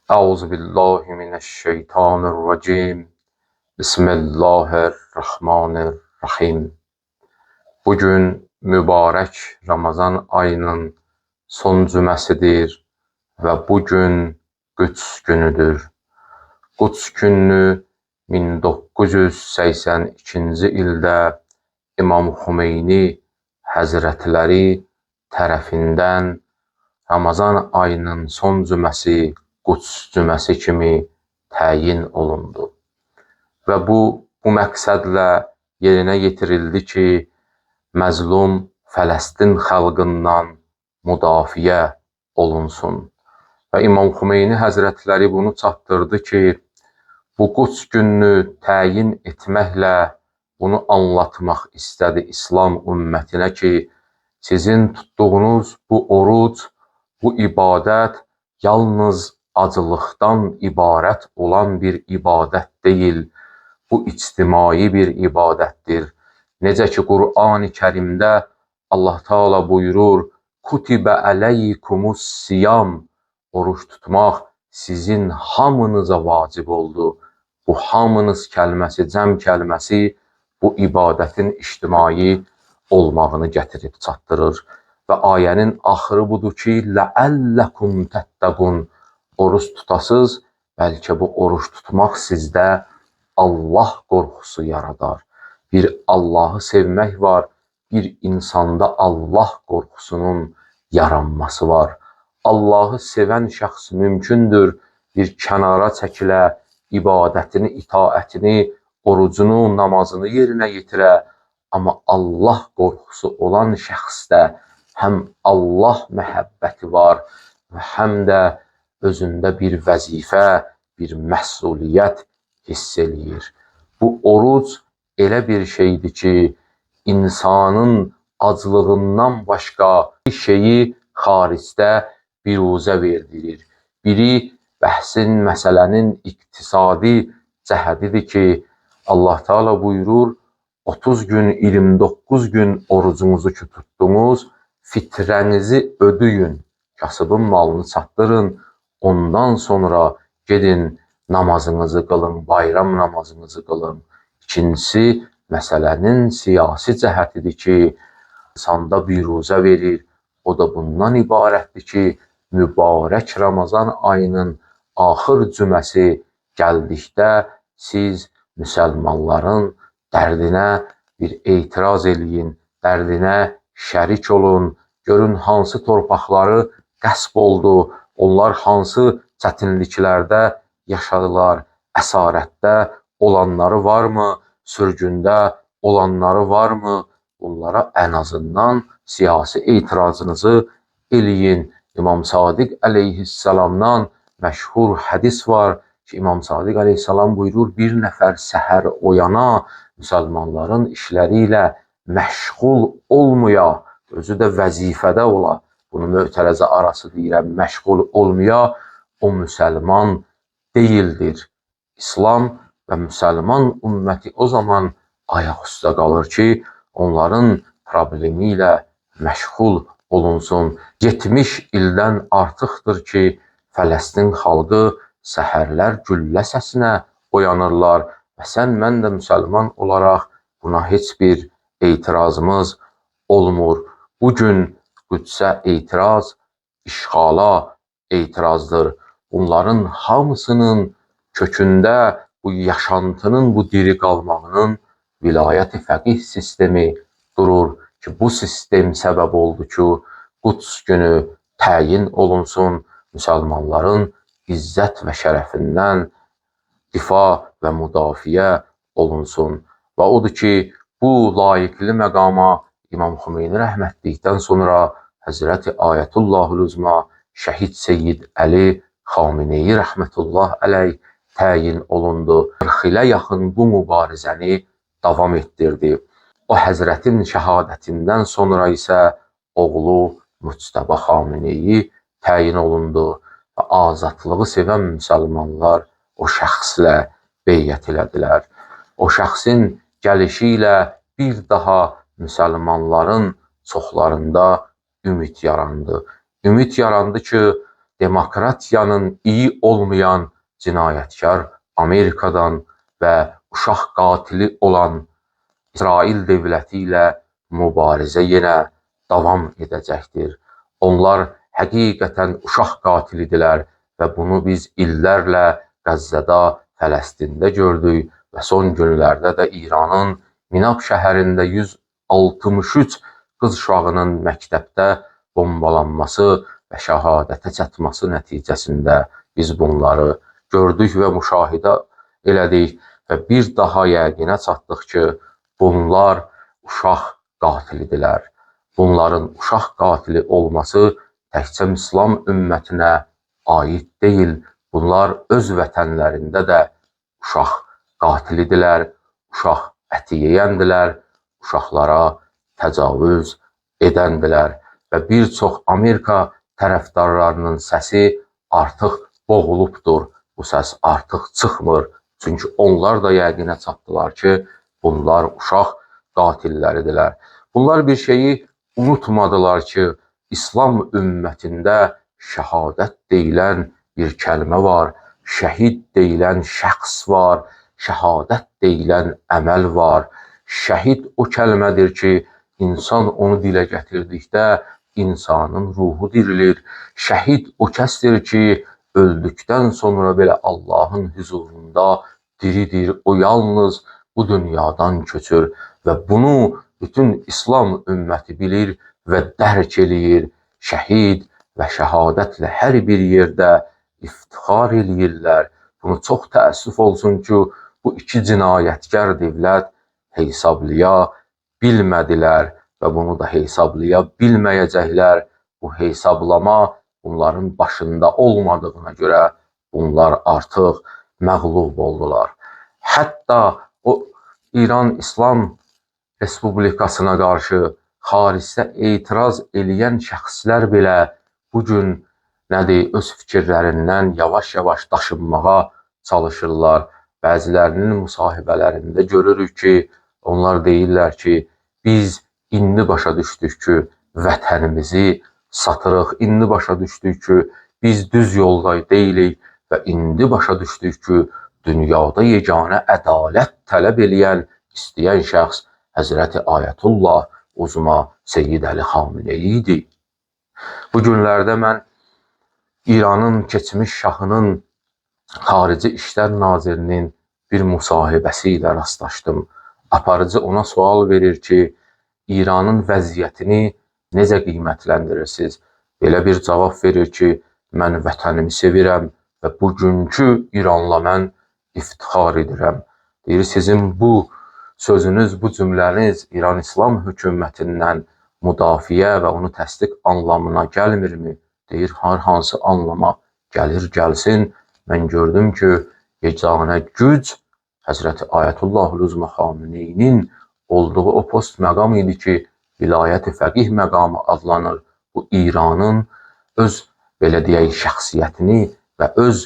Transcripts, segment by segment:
Euzubillahimineşşeytanirracim. Bismillahirrahmanirrahim. Bugün mübarək Ramazan ayının son cüməsidir və bugün Qüds günüdür. Quds gününü 1982-ci ildə İmam Xümeyni Həzrətləri tərəfindən Ramazan ayının son cüməsi Quds cüməsi kimi təyin olundu. Və bu məqsədlə yerinə yetirildi ki, məzlum Fələstin xalqından müdafiə olunsun. Və İmam Xümeyni Həzrətləri bunu çatdırdı ki, bu Quds gününü təyin etməklə bunu anlatmaq istədi İslam ümmətinə ki, sizin tutduğunuz bu oruc, bu ibadət yalnız acılıqdan ibarət olan bir ibadət deyil, bu ictimai bir ibadətdir. Necə ki, Qur'an-ı Kərimdə Allah Teala buyurur, Kutibə əleykumus siyam, oruç tutmaq sizin hamınıza vacib oldu. Bu hamınız kəlməsi, cəm kəlməsi bu ibadətin ictimai olmağını gətirib çatdırır. Və ayənin axırı budur ki, ləəlləkum təttəqun, oruç tutasız, bəlkə bu oruç tutmaq sizdə Allah qorxusu yaradar. Bir Allahı sevmək var, bir insanda Allah qorxusunun yaranması var. Allahı sevən şəxs mümkündür bir kənara çəkilə, ibadətini, itaətini, orucunu, namazını yerinə yetirə. Amma Allah qorxusu olan şəxsdə həm Allah məhəbbəti var və həm də özündə bir vəzifə, bir məsuliyyət hiss eləyir. Bu oruc elə bir şeydir ki, insanın aclığından başqa bir şeyi xaricdə biruzə verdirir. Biri bəhsin, məsələnin iqtisadi cəhədidir ki, Allah Teala buyurur, 30 gün, 29 gün orucunuzu ki tutdunuz, fitrənizi ödüyün, kasıbın malını çatdırın, ondan sonra gedin namazınızı qılın, bayram namazınızı qılın. İkincisi, məsələnin siyasi cəhətidir ki, insanda biruzə verir. O da bundan ibarətdir ki, mübarək Ramazan ayının axır cüməsi gəldikdə siz müsəlmanların dərdinə bir etiraz eləyin, dərdinə şərik olun, görün hansı torpaqları qəsb oldu, onlar hansı çətinliklərdə yaşadılar, əsarətdə olanları varmı, sürgündə olanları varmı, bunlara ən azından siyasi etirazınızı eləyin. İmam Sadiq əleyhissalamdan məşhur hədis var ki, İmam Sadiq əleyhissalam buyurur, bir nəfər səhər oyana, müsəlmanların işləri ilə məşğul olmaya, özü də vəzifədə ola, bunu mötərəzə arası deyirəm, məşğul olmaya, o müsəlman deyildir. İslam və müsəlman ümməti o zaman ayaq üstə qalır ki, onların problemi ilə məşğul olunsun. 70 ildən artıqdır ki, Fələstin xalqı səhərlər güllə səsinə oyanırlar və sən, mən də müsəlman olaraq buna heç bir etirazımız olmur. Bugün Qüdsə etiraz, işğala etirazdır. Bunların hamısının kökündə bu yaşantının, bu diri qalmağının vilayət-i fəqih sistemi durur ki, bu sistem səbəb oldu ki, Quds günü təyin olunsun, müsəlmanların izzət və şərəfindən difa və müdafiə olunsun. Və odur ki, bu layiqli məqama İmam Xümeyni rəhmətlikdən sonra Həzrəti Ayətullahül Uzma Şəhid Seyyid Əli Xameneyi rəhmətullah əleyh təyin olundu. 40 ilə yaxın bu mübarizəni davam etdirdi. O Həzrətin şəhadətindən sonra isə oğlu Müctəba Xameneyi təyin olundu və azadlığı sevən müsəlmanlar o şəxslə beyyət elədilər. O şəxsin gəlişi ilə bir daha müsəlmanların çoxlarında ümid yarandı. Ümid yarandı ki, demokratiyanın iyi olmayan cinayətkar Amerikadan və uşaq qatili olan İsrail dövləti ilə mübarizə yenə davam edəcəkdir. Onlar həqiqətən uşaq qatilidirlər və bunu biz illərlə Qəzzədə, Fələstində gördük və son günlərdə də İranın Minab şəhərində 163 qız uşağının məktəbdə bombalanması və şəhadətə çatması nəticəsində biz bunları gördük və müşahidə elədik və bir daha yəqinə çatdıq ki, bunlar uşaq qatilidirlər. Bunların uşaq qatili olması təkcə İslam ümmətinə aid deyil. Bunlar öz vətənlərində də uşaq qatilidirlər, uşaq əti yeyəndilər, uşaqlara təcavüz edəndilər və bir çox Amerika tərəfdarlarının səsi artıq boğulubdur. Bu səs artıq çıxmır. Çünki onlar da yəqinə çatdılar ki, bunlar uşaq qatilləridirlər. Bunlar bir şeyi unutmadılar ki, İslam ümmətində şəhadət deyilən bir kəlmə var, şəhid deyilən şəxs var, şəhadət deyilən əməl var. Şəhid o kəlmədir ki, insan onu dilə gətirdikdə insanın ruhu dirilir. Şəhid o kəsdir ki, öldükdən sonra belə Allahın huzurunda diridir. O yalnız bu dünyadan köçür və bunu bütün İslam ümməti bilir və dərk eləyir. Şəhid və şəhadətlə hər bir yerdə iftixar eləyirlər. Bunu çox təəssüf olsun ki, bu iki cinayətkar dövlət hesablaya bilmədilər və bunu da hesablaya bilməyəcəklər. Bu hesablama bunların başında olmadığına görə bunlar artıq məğlub oldular. Hətta o İran İslam Respublikasına qarşı xaricdə etiraz eləyən şəxslər belə bugün öz fikirlərindən yavaş-yavaş daşınmağa çalışırlar. Bəzilərinin müsahibələrində görürük ki, onlar deyirlər ki, biz indi başa düşdük ki, vətənimizi satırıq, indi başa düşdük ki, biz düz yolda deyilik və indi başa düşdük ki, dünyada yeganə ədalət tələb eləyən, istəyən şəxs Həzrəti Ayətullah Uzma Seyyid Əli Xameneyi idi. Bu günlərdə mən İranın keçmiş şahının Xarici İşlər Nazirinin bir müsahibəsi ilə rastlaşdım. Aparıcı ona sual verir ki, İranın vəziyyətini necə qiymətləndirirsiniz? Belə bir cavab verir ki, mən vətənimi sevirəm və bugünkü İranla mən iftixar edirəm. Deyir, sizin bu sözünüz, bu cümləniz İran İslam hökumətindən müdafiə və onu təsdiq anlamına gəlmirmi? Deyir, hər hansı anlama gəlir, gəlsin. Mən gördüm ki, yeganə güc Həzrəti Ayətullah Uzma Xameneyinin olduğu o post məqam idi ki, vilayət-i fəqih məqamı adlanır. Bu İranın öz, belə deyək, şəxsiyyətini və öz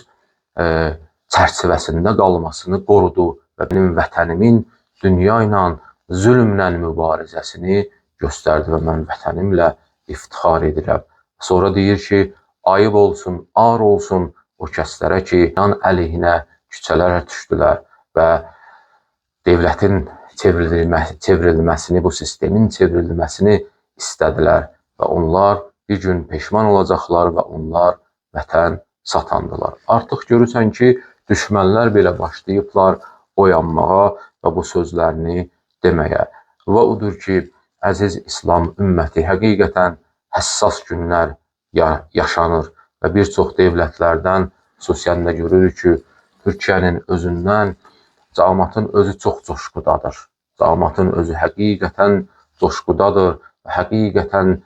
çərçivəsində qalmasını qorudu və mənim vətənimin dünya ilə, zülmlə mübarizəsini göstərdi və mən vətənimlə iftixar edirəm. Sonra deyir ki, ayıb olsun, ar olsun o kəslərə ki, İran əleyhinə küçələrə düşdülər və dövlətin çevrilməsini, bu sistemin çevrilməsini istədilər və onlar bir gün peşman olacaqlar və onlar vətən satandılar. Artıq görürsən ki, düşmənlər belə başlayıblar oyanmağa və bu sözlərini deməyə. Və odur ki, əziz İslam ümməti, həqiqətən həssas günlər yaşanır və bir çox dövlətlərdən, xüsusilə görürük ki, Türkiyənin özündən cəmaatın özü çox coşqudadır. Cəmaatın özü həqiqətən coşqudadır və həqiqətən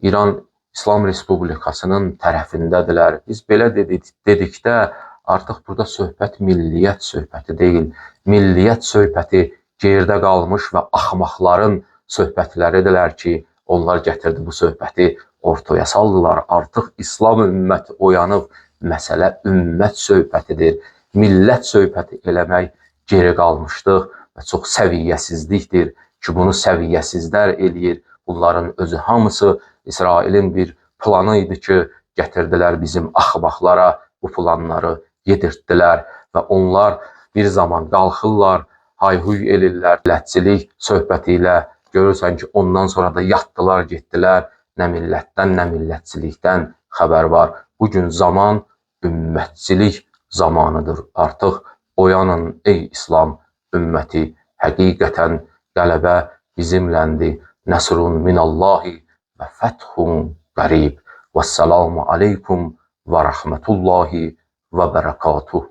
İran İslam Respublikasının tərəfindədirlər. Biz belə dedikdə artıq burada söhbət milliyyət söhbəti deyil. Milliyyət söhbəti gerdə qalmış və axmaqların söhbətləridirlər ki, onlar gətirdi bu söhbəti ortaya saldılar. Artıq İslam ümməti oyanıb, məsələ ümmət söhbətidir. Millət söhbəti eləmək geri qalmışdıq və çox səviyyəsizlikdir ki, bunu səviyyəsizlər eləyir. Bunların özü hamısı İsrailin bir planı idi ki, gətirdilər bizim axmaqlara bu planları yedirtdilər və onlar bir zaman qalxırlar, hayhuy elirlər, millətçilik söhbəti ilə görürsən ki, ondan sonra da yatdılar, getdilər, nə millətdən, nə millətçilikdən xəbər var. Bugün zaman ümmətçilik zamanıdır. Artıq oyanın ey İslam ümməti, həqiqətən qələbə bizimləndir. Nəsrun minallahi və fəthun qarib. Vəssalamu aleykum və rəhmətullahi və bərəkatuh.